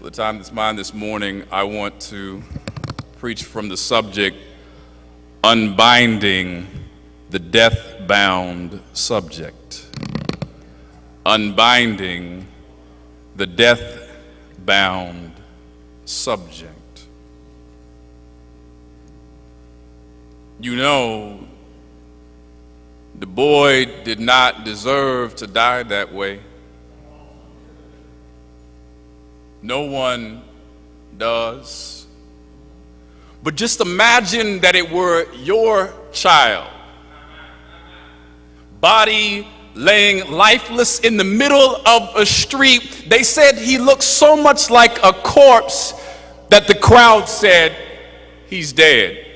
For the time that's mine this morning, I want to preach from the subject, Unbinding the Deathbound subject. Unbinding the death-bound subject. You know, the boy did not deserve to die that way. No one does. But just imagine that it were your child, body laying lifeless in the middle of a street. They said he looked so much like a corpse that the crowd said he's dead.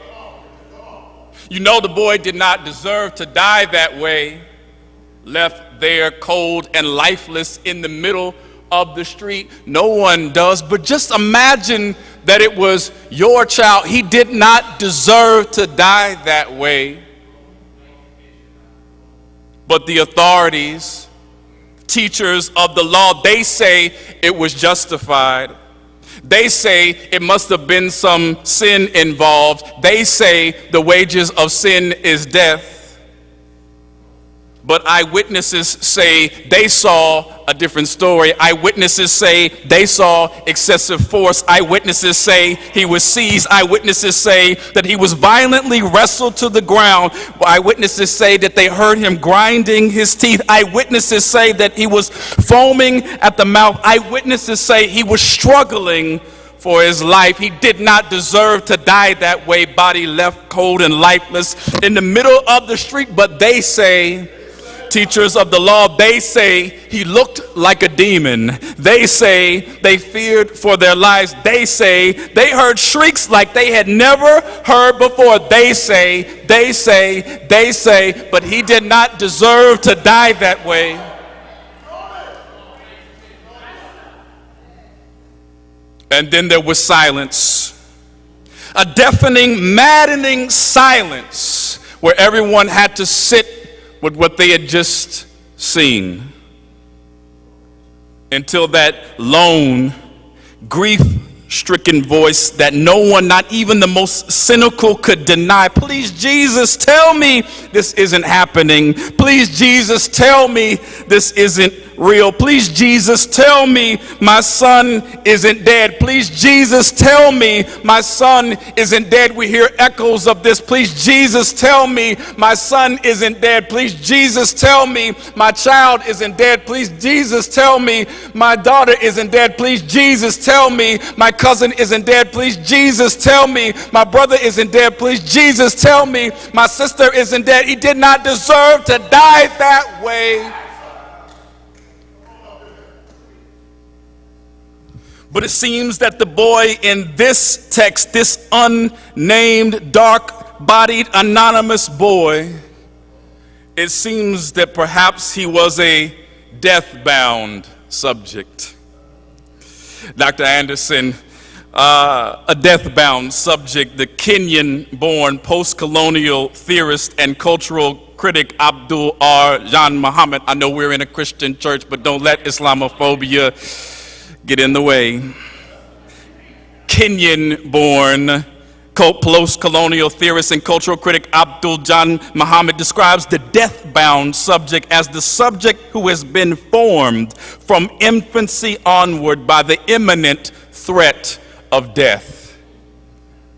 You know, the boy did not deserve to die that way, left there cold and lifeless in the middle of the street. No one does. But just imagine that it was your child. He did not deserve to die that way. But the authorities, teachers of the law, they say it was justified. They say it must have been some sin involved. They say the wages of sin is death. But eyewitnesses say they saw a different story. Eyewitnesses say they saw excessive force. Eyewitnesses say he was seized. Eyewitnesses say that he was violently wrestled to the ground. Eyewitnesses say that they heard him grinding his teeth. Eyewitnesses say that he was foaming at the mouth. Eyewitnesses say he was struggling for his life. He did not deserve to die that way, body left cold and lifeless in the middle of the street. But they say, teachers of the law, they say he looked like a demon. They say they feared for their lives. They say they heard shrieks like they had never heard before. They say, but he did not deserve to die that way. And then there was silence, a deafening, maddening silence where everyone had to sit with what they had just seen, until that lone, grief-stricken voice that no one, not even the most cynical, could deny. Please, Jesus, tell me this isn't happening. Please, Jesus, tell me this isn't real. Please, Jesus, tell me my son isn't dead. Please, Jesus, tell me my son isn't dead. We hear echoes of this. Please, Jesus, tell me my son isn't dead. Please, Jesus, tell me my child isn't dead. Please, Jesus, tell me my daughter isn't dead. Please, Jesus, tell me my cousin isn't dead. Please, Jesus, tell me my brother isn't dead. Please, Jesus, tell me my sister isn't dead. He did not deserve to die that way. But it seems that the boy in this text, this unnamed, dark-bodied, anonymous boy, it seems that perhaps he was a death-bound subject. Dr. Anderson, a death-bound subject, the Kenyan-born post-colonial theorist and cultural critic Abdul R. Jan Muhammad. I know we're in a Christian church, but don't let Islamophobia get in the way. Kenyan-born post-colonial theorist and cultural critic Abdul Jan Muhammad describes the death-bound subject as the subject who has been formed from infancy onward by the imminent threat of death.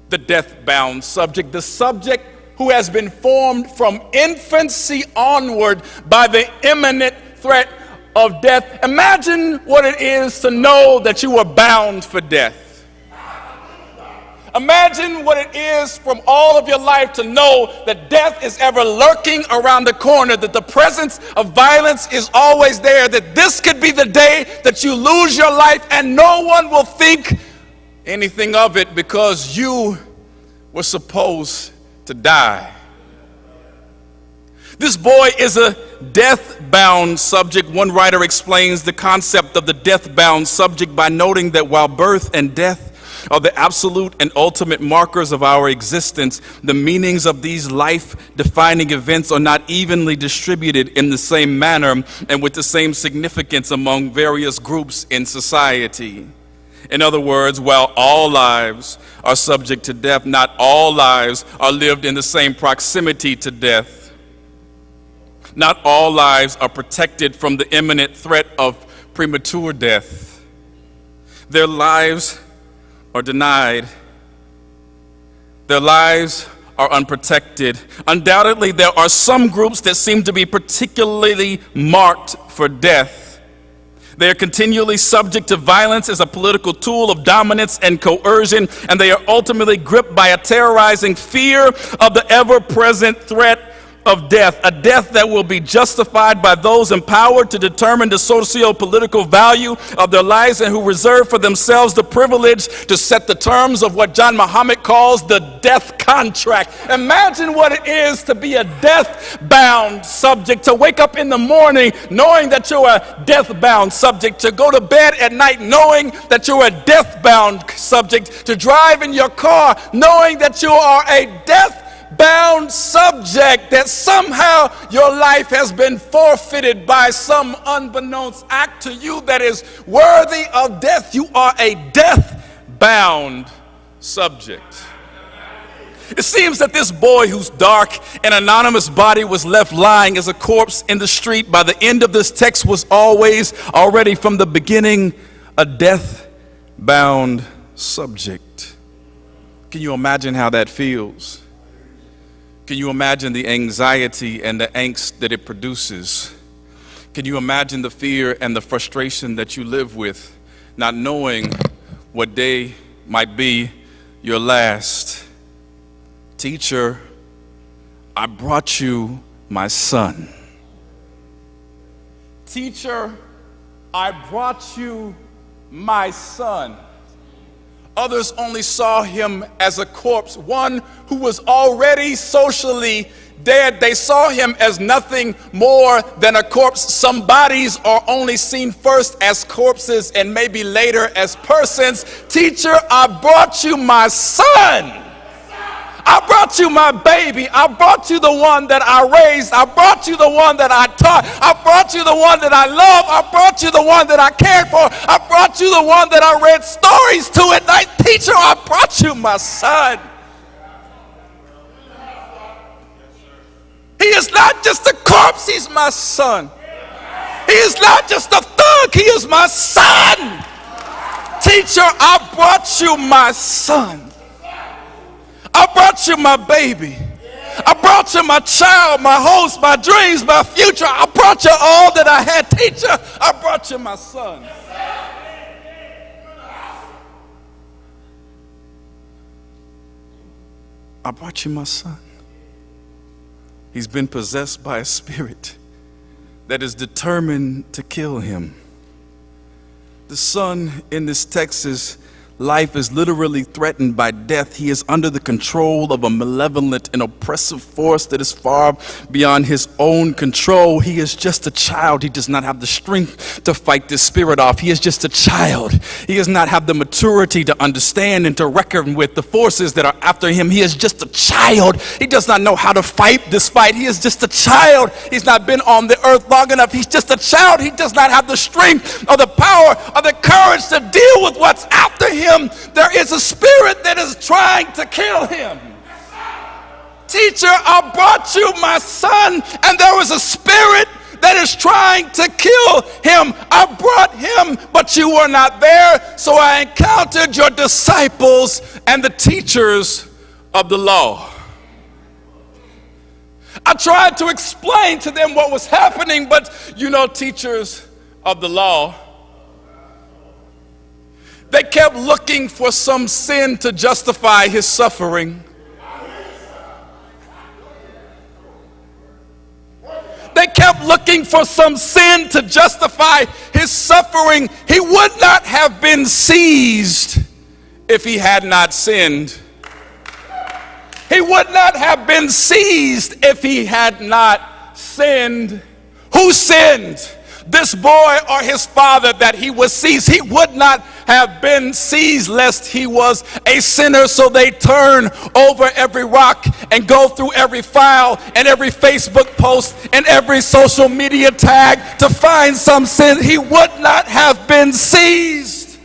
The death-bound subject, the subject who has been formed from infancy onward by the imminent threat of death. Imagine what it is to know that you are bound for death. Imagine what it is from all of your life to know that death is ever lurking around the corner, that the presence of violence is always there, that this could be the day that you lose your life and no one will think anything of it because you were supposed to die. This boy is a death-bound subject. One writer explains the concept of the death-bound subject by noting that while birth and death are the absolute and ultimate markers of our existence, the meanings of these life-defining events are not evenly distributed in the same manner and with the same significance among various groups in society. In other words, while all lives are subject to death, not all lives are lived in the same proximity to death. Not all lives are protected from the imminent threat of premature death. Their lives are denied. Their lives are unprotected. Undoubtedly, there are some groups that seem to be particularly marked for death. They are continually subject to violence as a political tool of dominance and coercion, and they are ultimately gripped by a terrorizing fear of the ever-present threat of death, a death that will be justified by those empowered to determine the socio-political value of their lives and who reserve for themselves the privilege to set the terms of what John Muhammad calls the death contract. Imagine what it is to be a death-bound subject, to wake up in the morning knowing that you're a death-bound subject, to go to bed at night knowing that you're a death-bound subject, to drive in your car knowing that you are a death-bound subject, that somehow your life has been forfeited by some unbeknownst act to you that is worthy of death. You are a death-bound subject. It seems that this boy whose dark and anonymous body was left lying as a corpse in the street by the end of this text was already from the beginning a death-bound subject. Can you imagine how that feels? Can you imagine the anxiety and the angst that it produces? Can you imagine the fear and the frustration that you live with, not knowing what day might be your last? Teacher, I brought you my son. Teacher, I brought you my son. Others only saw him as a corpse, one who was already socially dead. They saw him as nothing more than a corpse. Some bodies are only seen first as corpses and maybe later as persons. Teacher, I brought you my son. I brought you my baby. I brought you the one that I raised. I brought you the one that I taught. I brought you the one that I love. I brought you the one that I cared for. I brought you the one that I read stories to at night. Teacher, I brought you my son. He is not just a corpse, he's my son. He is not just a thug, he is my son. Teacher, I brought you my son. I brought you my baby. I brought you my child, my host, my dreams, my future. I brought you all that I had. Teacher, I brought you my son. I brought you my son. He's been possessed by a spirit that is determined to kill him. The son in this text is life is literally threatened by death. He is under the control of a malevolent and oppressive force that is far beyond his own control. He is just a child. He does not have the strength to fight this spirit off. He is just a child. He does not have the maturity to understand and to reckon with the forces that are after him. He is just a child. He does not know how to fight this fight. He is just a child. He's not been on the earth long enough. He's just a child. He does not have the strength or the power or the courage to deal with what's after him. There is a spirit that is trying to kill him. Teacher, I brought you my son, and there was a spirit that is trying to kill him. I brought him, but you were not there, so I encountered your disciples and the teachers of the law. I tried to explain to them what was happening, but teachers of the law, they kept looking for some sin to justify his suffering. They kept looking for some sin to justify his suffering. He would not have been seized if he had not sinned. He would not have been seized if he had not sinned. Who sinned? This boy or his father that he was seized? He would not have been seized lest he was a sinner. So they turn over every rock and go through every file and every Facebook post and every social media tag to find some sin. He would not have been seized.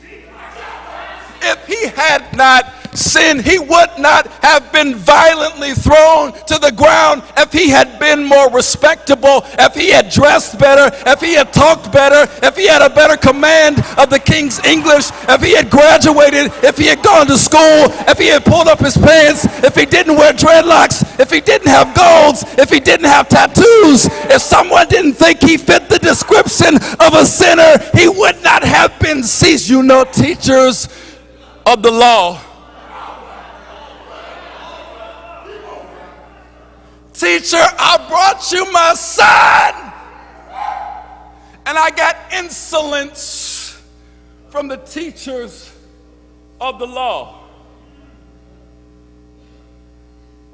if he had not sinned, he would not have been violently thrown to the ground. If he had been more respectable, if he had dressed better, if he had talked better, if he had a better command of the king's English, if he had graduated, if he had gone to school, if he had pulled up his pants, if he didn't wear dreadlocks, if he didn't have golds, if he didn't have tattoos, if someone didn't think he fit the description of a sinner, he would not have been seized. You know, teachers of the law, teacher, I brought you my son. And I got insolence from the teachers of the law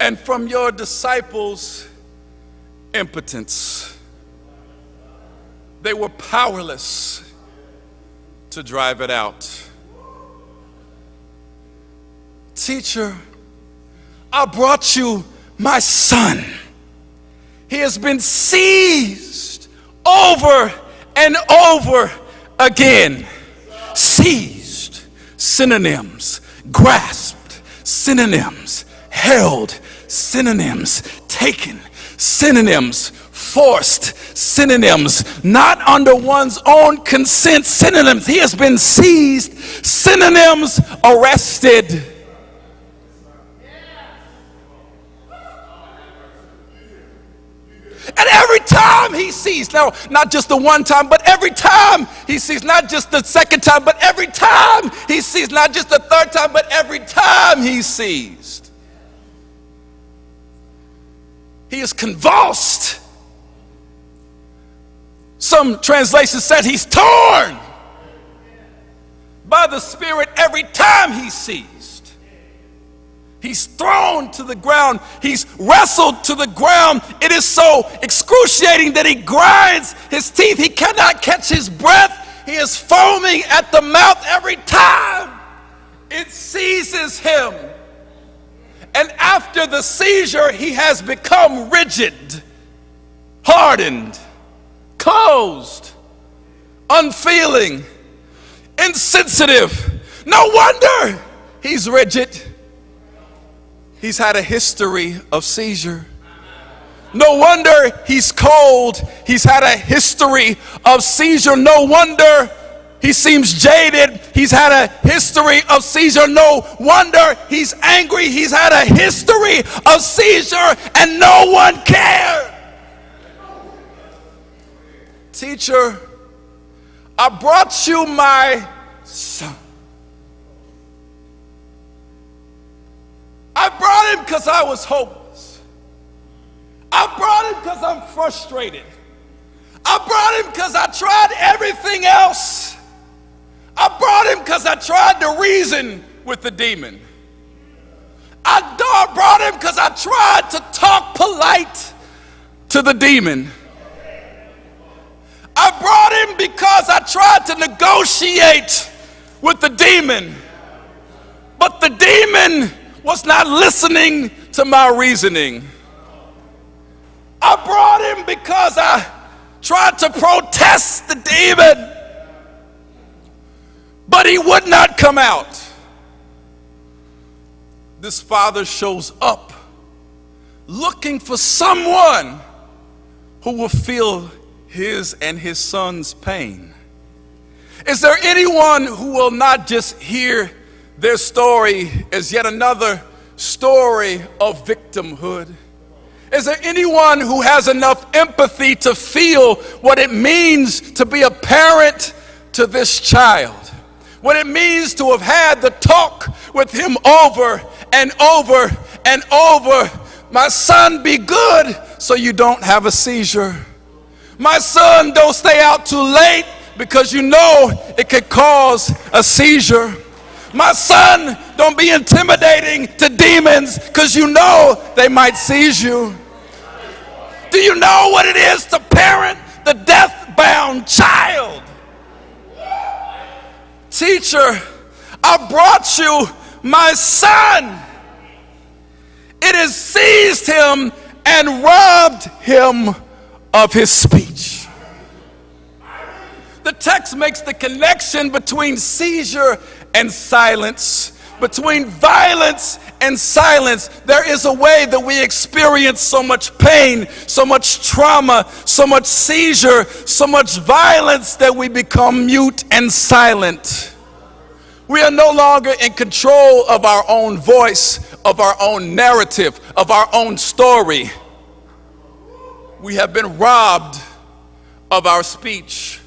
and from your disciples' impotence. They were powerless to drive it out. Teacher, I brought you my son. He has been seized over and over again. Seized, synonyms. Grasped, synonyms. Held, synonyms. Taken, synonyms. Forced, synonyms. Not under one's own consent, synonyms. He has been seized, synonyms. Arrested. And every time he sees, now not just the one time, but every time he sees, not just the second time, but every time he sees, not just the third time, but every time he sees, he is convulsed. Some translations said he's torn by the Spirit every time he sees. He's thrown to the ground. He's wrestled to the ground. It is so excruciating that he grinds his teeth. He cannot catch his breath. He is foaming at the mouth every time it seizes him. And after the seizure, he has become rigid, hardened, closed, unfeeling, insensitive. No wonder he's rigid. He's had a history of seizure. No wonder he's cold. He's had a history of seizure. No wonder he seems jaded. He's had a history of seizure. No wonder he's angry. He's had a history of seizure and no one cared. Teacher, I brought you my son. I brought him because I was hopeless. I brought him because I'm frustrated. I brought him because I tried everything else. I brought him because I tried to reason with the demon. I brought him because I tried to talk polite to the demon. I brought him because I tried to negotiate with the demon. But the demon was not listening to my reasoning. I brought him because I tried to protest the demon, but he would not come out. This father shows up looking for someone who will feel his and his son's pain. Is there anyone who will not just hear their story as yet another story of victimhood? Is there anyone who has enough empathy to feel what it means to be a parent to this child? What it means to have had the talk with him over and over and over. My son, be good so you don't have a seizure. My son, don't stay out too late because you know it could cause a seizure. My son, don't be intimidating to demons because you know they might seize you. Do you know what it is to parent the deathbound child? Teacher, I brought you my son. It has seized him and robbed him of his speech. The text makes the connection between seizure and silence. Between violence and silence, there is a way that we experience so much pain, so much trauma, so much seizure, so much violence that we become mute and silent. We are no longer in control of our own voice, of our own narrative, of our own story. We have been robbed of our speech,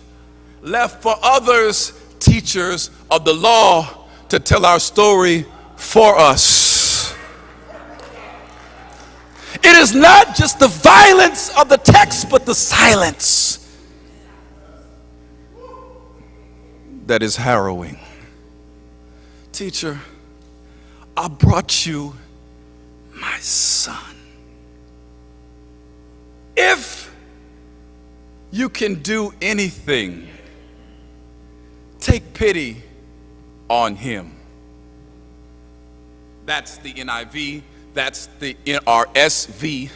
left for others, teachers of the law, to tell our story for us. It is not just the violence of the text, but the silence that is harrowing. Teacher, I brought you my son. If you can do anything, take pity on him. That's the NIV, that's the NRSV.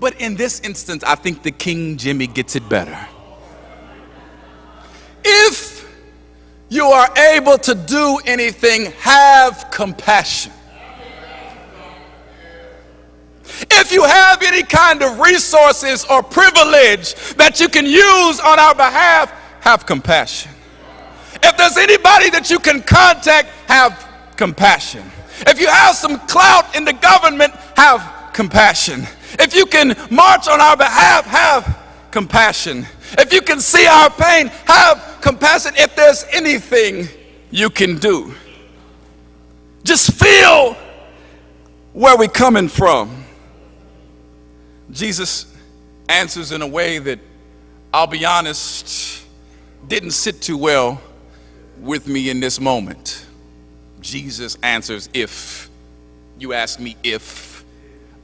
But in this instance, I think the King Jimmy gets it better. If you are able to do anything, have compassion. If you have any kind of resources or privilege that you can use on our behalf, have compassion. If there's anybody that you can contact, have compassion. If you have some clout in the government, have compassion. If you can march on our behalf, have compassion. If you can see our pain, have compassion. If there's anything you can do, just feel where we're coming from. Jesus answers in a way that, I'll be honest, didn't sit too well with me in this moment. Jesus answers, if you ask me if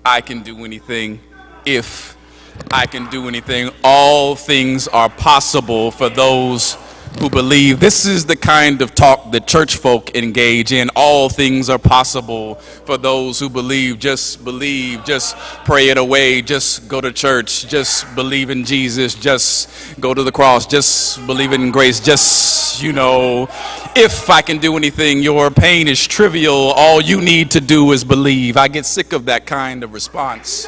I can do anything, if I can do anything, all things are possible for those who believe. This is the kind of talk that church folk engage in. All things are possible for those who believe. Just pray it away, just go to church, just believe in Jesus, just go to the cross, just believe in grace, just, if I can do anything, your pain is trivial, all you need to do is believe. I get sick of that kind of response.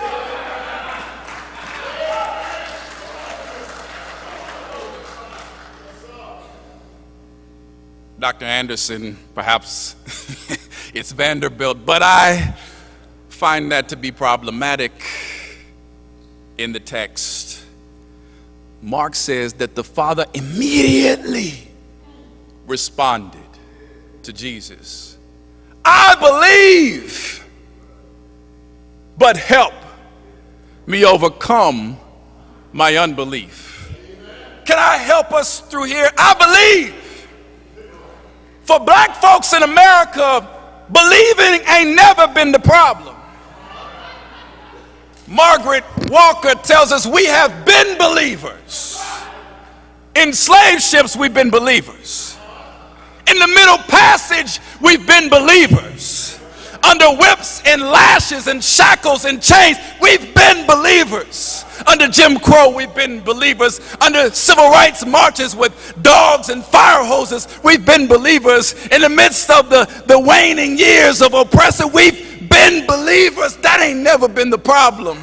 Dr. Anderson, perhaps it's Vanderbilt, but I find that to be problematic in the text. Mark says that the Father immediately responded to Jesus. I believe, but help me overcome my unbelief. Can I help us through here? I believe. For black folks in America, believing ain't never been the problem. Margaret Walker tells us we have been believers. In slave ships, we've been believers. In the Middle Passage, we've been believers. Under whips and lashes and shackles and chains, we've been believers. Under Jim Crow, we've been believers. Under civil rights marches with dogs and fire hoses, we've been believers. In the midst of the waning years of oppression, we've been believers. That ain't never been the problem.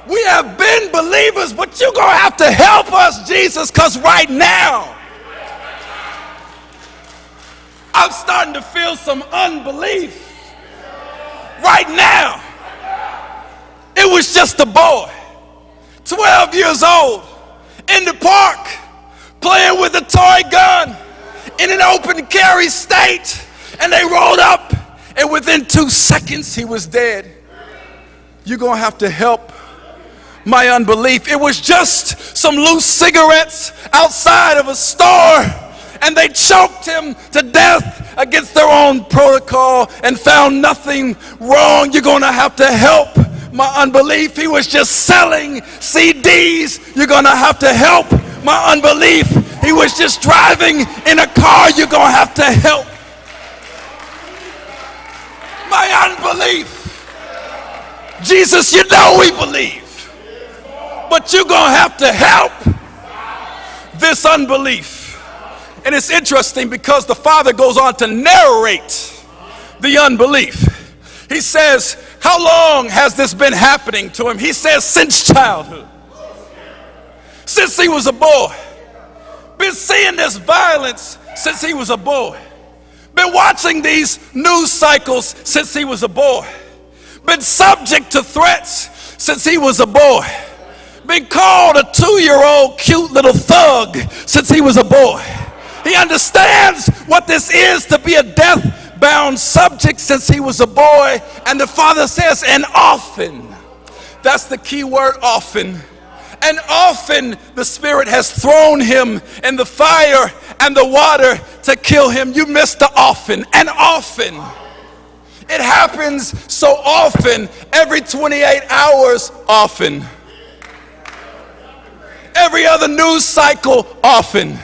We have been believers, but you're going to have to help us, Jesus, because right now, I'm starting to feel some unbelief. Right now. It was just a boy, 12 years old, in the park, playing with a toy gun in an open carry state, and they rolled up, and within 2 seconds, he was dead. You're going to have to help my unbelief. It was just some loose cigarettes outside of a store, and they choked him to death against their own protocol and found nothing wrong. You're going to have to help my unbelief. He was just selling CDs. You're going to have to help my unbelief. He was just driving in a car. You're going to have to help my unbelief. Jesus, you know we believe, but you're going to have to help this unbelief. And it's interesting because the father goes on to narrate the unbelief. He says, how long has this been happening to him? He says, since childhood. Since he was a boy. Been seeing this violence since he was a boy. Been watching these news cycles since he was a boy. Been subject to threats since he was a boy. Been called a 2-year-old cute little thug since he was a boy. He understands what this is to be a deathbound subject since he was a boy. And the father says, and often, that's the key word, often. And often the Spirit has thrown him in the fire and the water to kill him. You missed the often. And often. It happens so often, every 28 hours, often. Every other news cycle, often.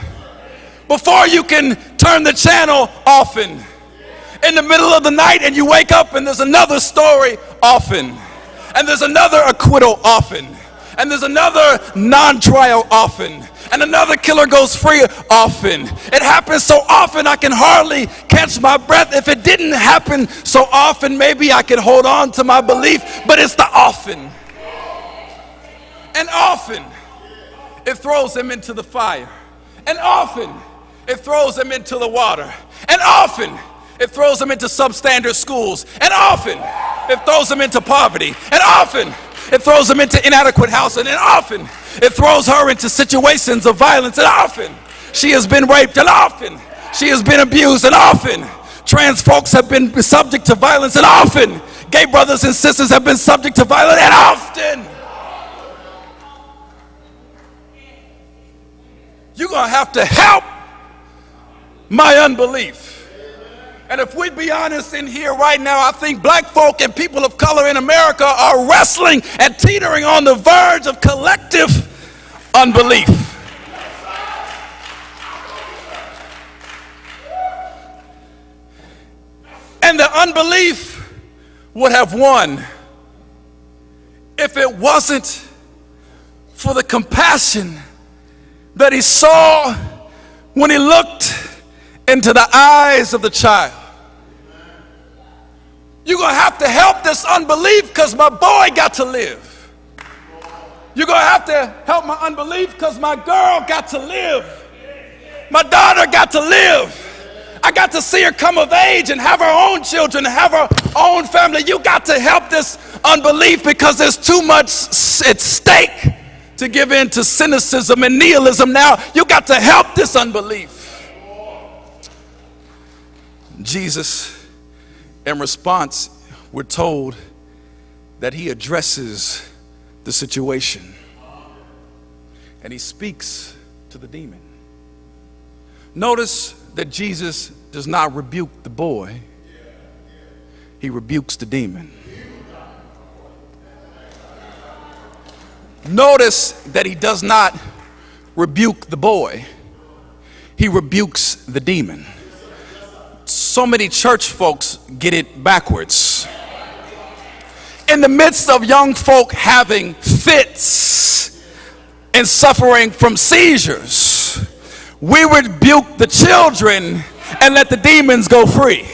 Before you can turn the channel, often. In the middle of the night and you wake up and there's another story, often. And there's another acquittal, often. And there's another non-trial, often. And another killer goes free, often. It happens so often I can hardly catch my breath. If it didn't happen so often, maybe I could hold on to my belief, but it's the often. And often it throws him into the fire. And often it throws him into the water. And often it throws him into substandard schools. And often it throws him into poverty. And often it throws him into inadequate housing. And often it throws her into situations of violence. And often she has been raped. And often she has been abused. And often trans folks have been subject to violence. And often gay brothers and sisters have been subject to violence. And often you're going to have to help my unbelief. And if we be honest in here right now, I think black folk and people of color in America are wrestling and teetering on the verge of collective unbelief. And the unbelief would have won if it wasn't for the compassion that he saw when he looked into the eyes of the child. You're going to have to help this unbelief because my boy got to live. You're going to have to help my unbelief because my girl got to live. My daughter got to live. I got to see her come of age and have her own children, have her own family. You got to help this unbelief because there's too much at stake to give in to cynicism and nihilism. Now you got to help this unbelief. Jesus, in response, we're told that he addresses the situation and he speaks to the demon. Notice that Jesus does not rebuke the boy, he rebukes the demon. Notice that he does not rebuke the boy, he rebukes the demon. So many church folks get it backwards. In the midst of young folk having fits and suffering from seizures, we rebuke the children and let the demons go free.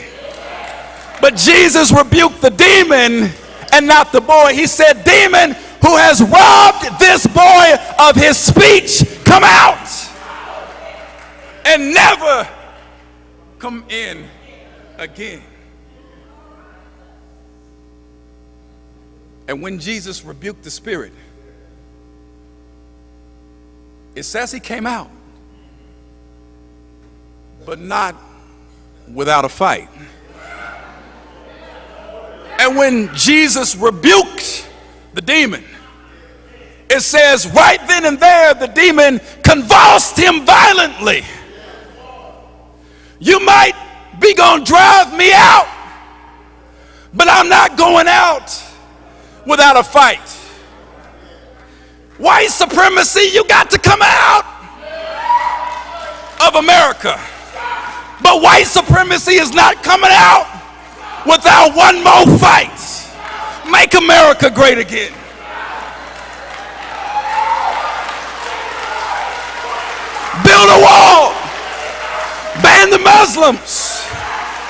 But Jesus rebuked the demon and not the boy. He said, demon who has robbed this boy of his speech, come out and never come in again. And when Jesus rebuked the spirit, it says he came out, but not without a fight. And when Jesus rebuked the demon, it says right then and there the demon convulsed him violently. You might be gonna drive me out, but I'm not going out without a fight. White supremacy, you got to come out of America. But white supremacy is not coming out without one more fight. Make America great again. Build a wall Muslims,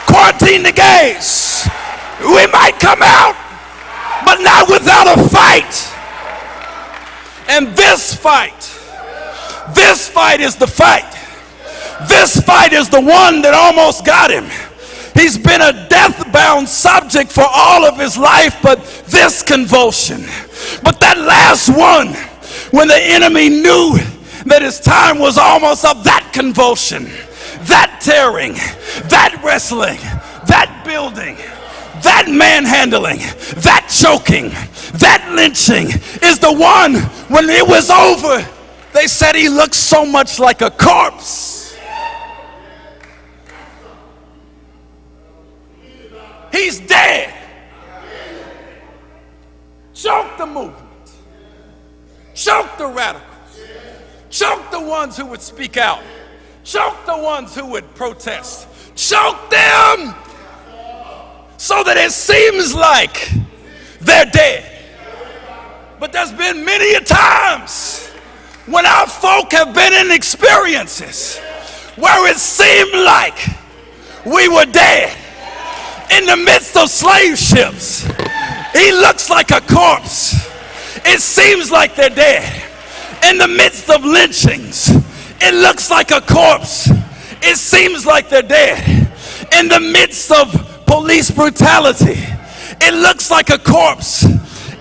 quarantine the gays. We might come out, but not without a fight. And this fight is the fight. This fight is the one that almost got him. He's been a death-bound subject for all of his life, but this convulsion. But that last one, when the enemy knew that his time was almost up, that convulsion, that tearing, that wrestling, that building, that manhandling, that choking, that lynching is the one when it was over, they said he looked so much like a corpse. He's dead. Choke the movement. Choke the radicals. Choke the ones who would speak out. Choke the ones who would protest. Choke them so that it seems like they're dead. But there's been many a times when our folk have been in experiences where it seemed like we were dead. In the midst of slave ships, he looks like a corpse. It seems like they're dead. In the midst of lynchings, it looks like a corpse. It seems like they're dead. In the midst of police brutality, it looks like a corpse.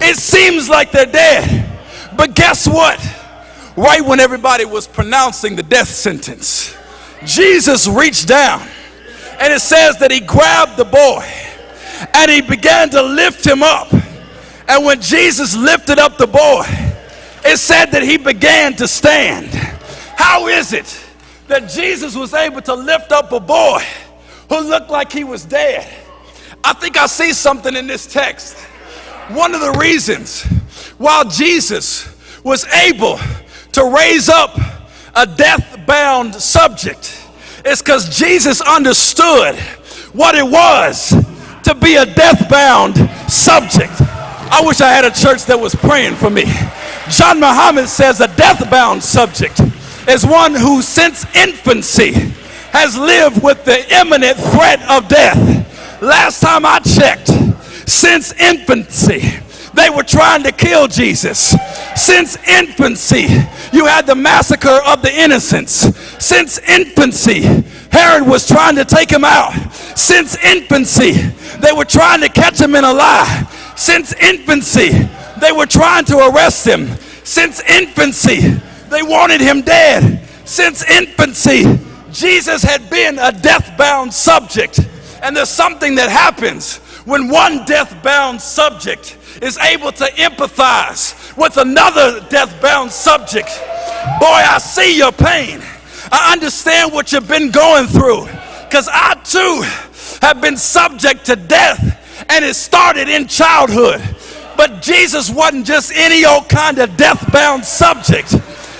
It seems like they're dead. But guess what? Right when everybody was pronouncing the death sentence, Jesus reached down, and it says that he grabbed the boy and he began to lift him up. And when Jesus lifted up the boy, it said that he began to stand. How is it that Jesus was able to lift up a boy who looked like he was dead? I think I see something in this text. One of the reasons why Jesus was able to raise up a death-bound subject is because Jesus understood what it was to be a death-bound subject. I wish I had a church that was praying for me. John Muhammad says a death-bound subject is one who since infancy has lived with the imminent threat of death. Last time I checked, since infancy, they were trying to kill Jesus. Since infancy, you had the massacre of the innocents. Since infancy, Herod was trying to take him out. Since infancy, they were trying to catch him in a lie. Since infancy, they were trying to arrest him. Since infancy, they wanted him dead. Since infancy, Jesus had been a death-bound subject. And there's something that happens when one death-bound subject is able to empathize with another death-bound subject. Boy, I see your pain. I understand what you've been going through, because I too have been subject to death, and it started in childhood. But Jesus wasn't just any old kind of death-bound subject.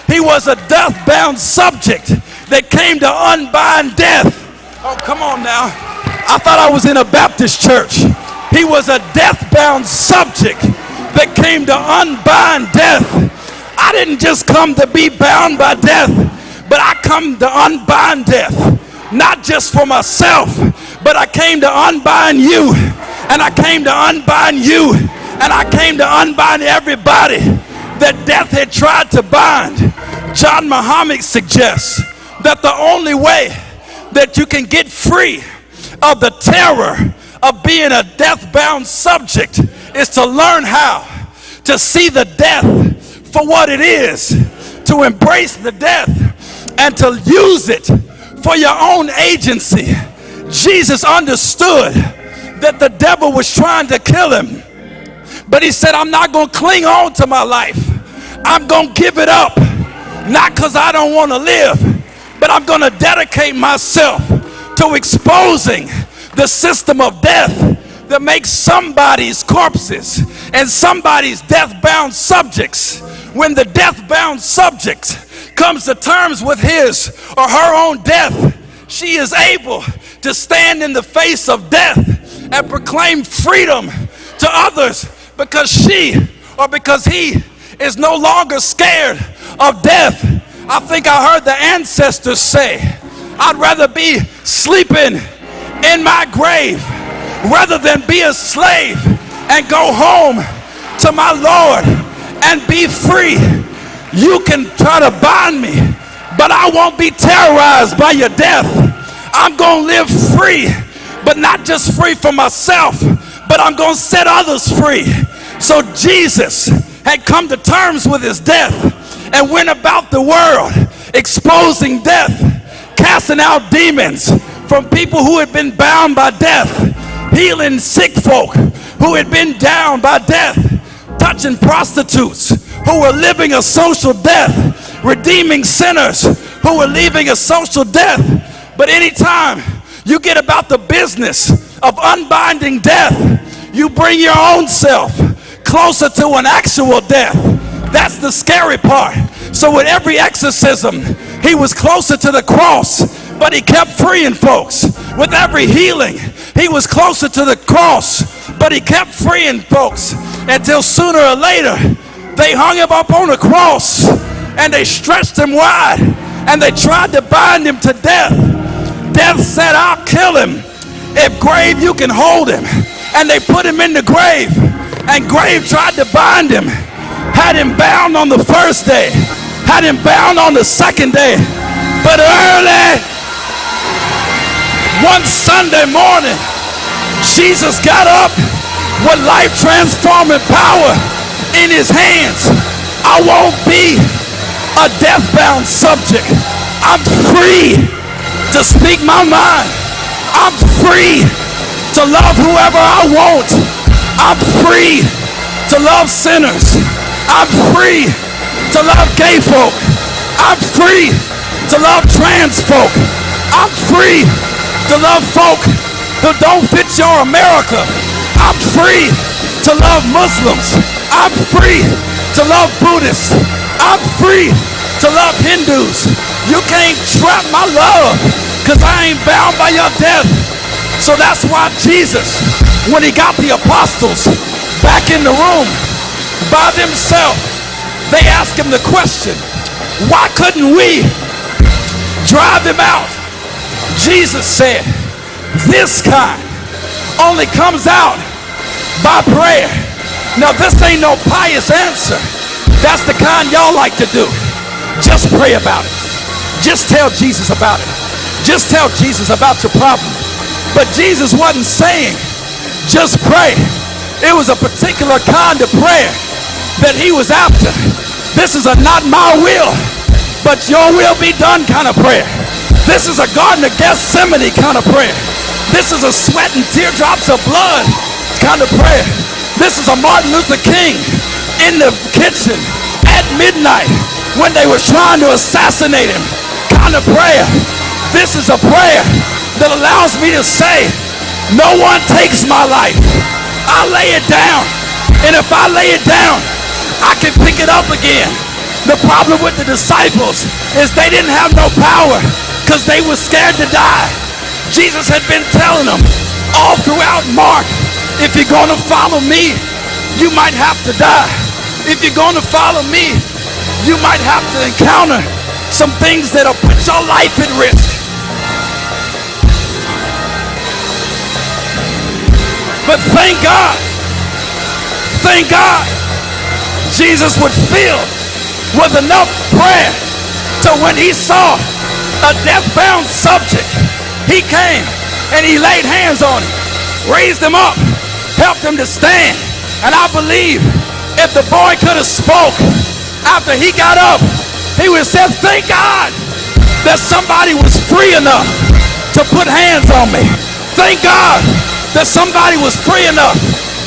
He was a death-bound subject that came to unbind death. Oh, come on now. I thought I was in a Baptist church. He was a death-bound subject that came to unbind death. I didn't just come to be bound by death, but I come to unbind death. Not just for myself, but I came to unbind you, and I came to unbind you, and I came to unbind everybody that death had tried to bind. John Muhammad suggests that the only way that you can get free of the terror of being a death-bound subject is to learn how to see the death for what it is, to embrace the death and to use it for your own agency. Jesus understood that the devil was trying to kill him, but he said, I'm not going to cling on to my life. I'm going to give it up, not because I don't want to live, but I'm going to dedicate myself to exposing the system of death that makes somebody's corpses and somebody's death-bound subjects. When the death-bound subject comes to terms with his or her own death, she is able to stand in the face of death and proclaim freedom to others, because she or because he is no longer scared of death. I think I heard the ancestors say, I'd rather be sleeping in my grave rather than be a slave and go home to my Lord and be free. You can try to bind me, but I won't be terrorized by your death. I'm going to live free, but not just free for myself, but I'm going to set others free. So Jesus had come to terms with his death and went about the world exposing death, casting out demons from people who had been bound by death, healing sick folk who had been down by death, touching prostitutes who were living a social death, redeeming sinners who were leaving a social death. But anytime you get about the business of unbinding death, you bring your own self closer to an actual death. That's the scary part. So with every exorcism, he was closer to the cross, but he kept freeing folks. With every healing, he was closer to the cross, but he kept freeing folks until sooner or later, they hung him up on a cross and they stretched him wide and they tried to bind him to death. Death said, I'll kill him. If grave, you can hold him. And they put him in the grave, and grave tried to bind him, had him bound on the first day, had him bound on the second day. But early one Sunday morning, Jesus got up with life-transforming power in his hands. I won't be a death-bound subject. I'm free to speak my mind. I'm free to love whoever I want. I'm free to love sinners. I'm free to love gay folk. I'm free to love trans folk. I'm free to love folk who don't fit your America. I'm free to love Muslims. I'm free to love Buddhists. I'm free to love Hindus. You can't trap my love because I ain't bound by your death. So that's why Jesus, when he got the apostles back in the room by themselves, they asked him the question, why couldn't we drive him out? Jesus said, this kind only comes out by prayer. Now this ain't no pious answer. That's the kind y'all like to do. Just pray about it. Just tell Jesus about it. Just tell Jesus about your problem. But Jesus wasn't saying, just pray. It was a particular kind of prayer that he was after. This is a not my will, but your will be done kind of prayer. This is a Garden of Gethsemane kind of prayer. This is a sweat and teardrops of blood kind of prayer. This is a Martin Luther King in the kitchen at midnight when they were trying to assassinate him kind of prayer. This is a prayer that allows me to say, no one takes my life. I lay it down. And if I lay it down, I can pick it up again. The problem with the disciples is they didn't have no power because they were scared to die. Jesus had been telling them all throughout Mark, if you're going to follow me, you might have to die. If you're going to follow me, you might have to encounter some things that'll put your life at risk. But thank God, Jesus would fill with enough prayer to when he saw a death-bound subject, he came and he laid hands on him, raised him up, helped him to stand. And I believe if the boy could have spoke after he got up, he would have said, thank God that somebody was free enough to put hands on me. Thank God that somebody was free enough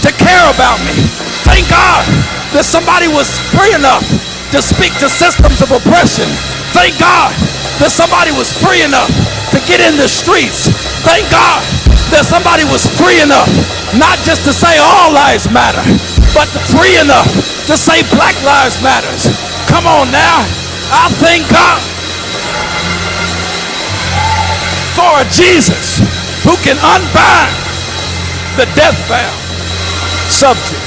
to care about me. Thank God that somebody was free enough to speak to systems of oppression. Thank God that somebody was free enough to get in the streets. Thank God that somebody was free enough not just to say all lives matter, but free enough to say Black Lives Matters. Come on now. I thank God for a Jesus who can unbind the death-bound subject.